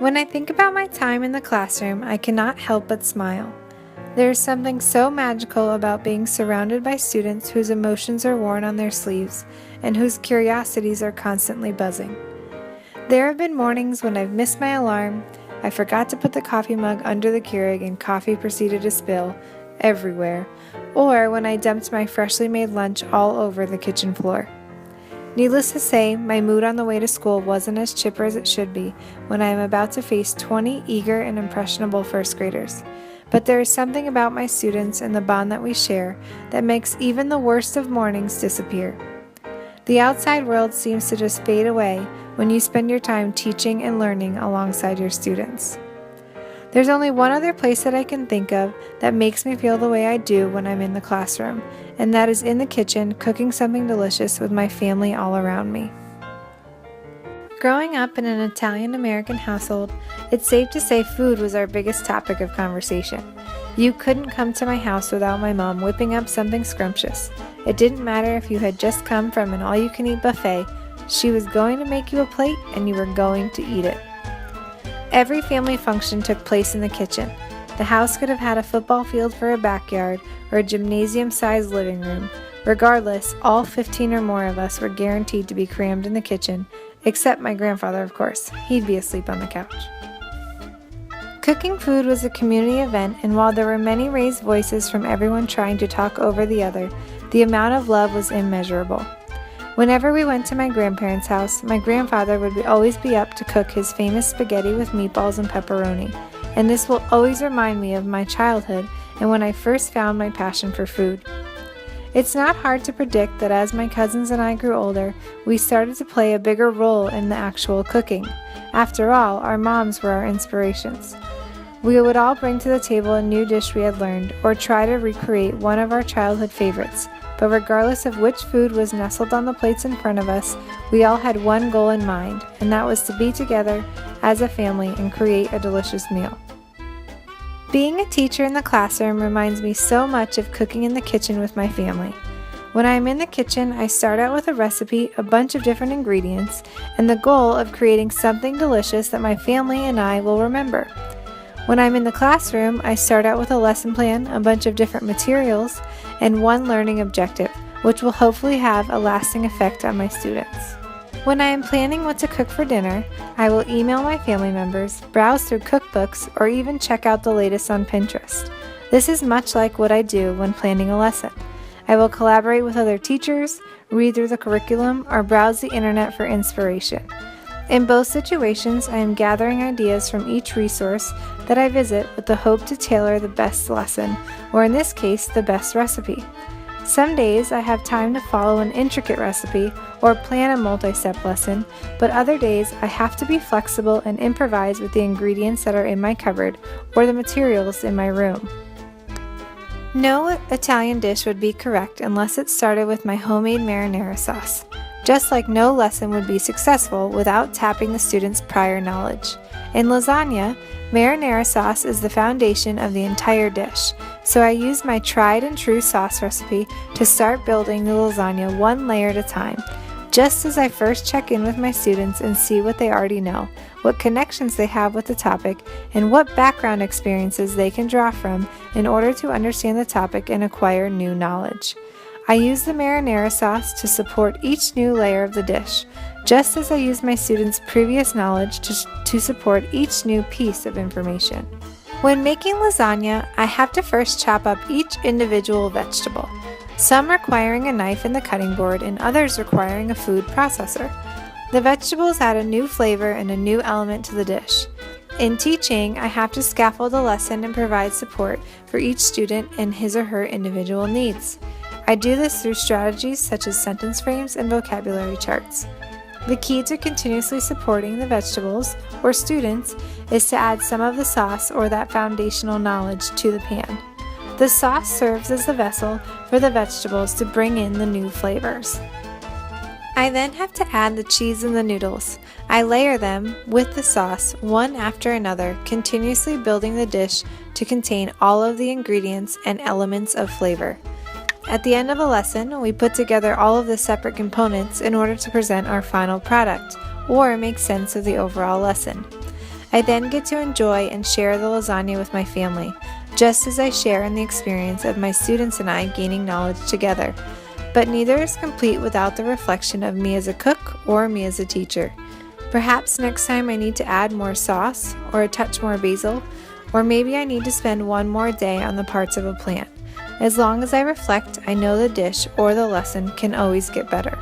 When I think about my time in the classroom, I cannot help but smile. There is something so magical about being surrounded by students whose emotions are worn on their sleeves and whose curiosities are constantly buzzing. There have been mornings when I've missed my alarm, I forgot to put the coffee mug under the Keurig and coffee proceeded to spill everywhere, or when I dumped my freshly made lunch all over the kitchen floor. Needless to say, my mood on the way to school wasn't as chipper as it should be when I am about to face 20 eager and impressionable first graders. But there is something about my students and the bond that we share that makes even the worst of mornings disappear. The outside world seems to just fade away when you spend your time teaching and learning alongside your students. There's only one other place that I can think of that makes me feel the way I do when I'm in the classroom, and that is in the kitchen cooking something delicious with my family all around me. Growing up in an Italian-American household, it's safe to say food was our biggest topic of conversation. You couldn't come to my house without my mom whipping up something scrumptious. It didn't matter if you had just come from an all-you-can-eat buffet, she was going to make you a plate and you were going to eat it. Every family function took place in the kitchen. The house could have had a football field for a backyard or a gymnasium-sized living room. Regardless, all 15 or more of us were guaranteed to be crammed in the kitchen, except my grandfather, of course. He'd be asleep on the couch. Cooking food was a community event, and while there were many raised voices from everyone trying to talk over the other, the amount of love was immeasurable. Whenever we went to my grandparents' house, my grandfather would always be up to cook his famous spaghetti with meatballs and pepperoni, and this will always remind me of my childhood and when I first found my passion for food. It's not hard to predict that as my cousins and I grew older, we started to play a bigger role in the actual cooking. After all, our moms were our inspirations. We would all bring to the table a new dish we had learned, or try to recreate one of our childhood favorites. But regardless of which food was nestled on the plates in front of us, we all had one goal in mind, and that was to be together as a family and create a delicious meal. Being a teacher in the classroom reminds me so much of cooking in the kitchen with my family. When I am in the kitchen, I start out with a recipe, a bunch of different ingredients, and the goal of creating something delicious that my family and I will remember. When I'm in the classroom, I start out with a lesson plan, a bunch of different materials, and one learning objective, which will hopefully have a lasting effect on my students. When I am planning what to cook for dinner, I will email my family members, browse through cookbooks, or even check out the latest on Pinterest. This is much like what I do when planning a lesson. I will collaborate with other teachers, read through the curriculum, or browse the internet for inspiration. In both situations, I am gathering ideas from each resource that I visit with the hope to tailor the best lesson, or in this case, the best recipe. Some days I have time to follow an intricate recipe or plan a multi-step lesson, but other days I have to be flexible and improvise with the ingredients that are in my cupboard or the materials in my room. No Italian dish would be correct unless it started with my homemade marinara sauce. Just like no lesson would be successful without tapping the students' prior knowledge. In lasagna, marinara sauce is the foundation of the entire dish, so I use my tried and true sauce recipe to start building the lasagna one layer at a time, just as I first check in with my students and see what they already know, what connections they have with the topic, and what background experiences they can draw from in order to understand the topic and acquire new knowledge. I use the marinara sauce to support each new layer of the dish, just as I use my students' previous knowledge to support each new piece of information. When making lasagna, I have to first chop up each individual vegetable, some requiring a knife and the cutting board and others requiring a food processor. The vegetables add a new flavor and a new element to the dish. In teaching, I have to scaffold the lesson and provide support for each student and his or her individual needs. I do this through strategies such as sentence frames and vocabulary charts. The key to continuously supporting the vegetables, or students, is to add some of the sauce or that foundational knowledge to the pan. The sauce serves as the vessel for the vegetables to bring in the new flavors. I then have to add the cheese and the noodles. I layer them with the sauce one after another, continuously building the dish to contain all of the ingredients and elements of flavor. At the end of a lesson, we put together all of the separate components in order to present our final product, or make sense of the overall lesson. I then get to enjoy and share the lasagna with my family, just as I share in the experience of my students and I gaining knowledge together. But neither is complete without the reflection of me as a cook or me as a teacher. Perhaps next time I need to add more sauce or a touch more basil, or maybe I need to spend one more day on the parts of a plant. As long as I reflect, I know the dish or the lesson can always get better.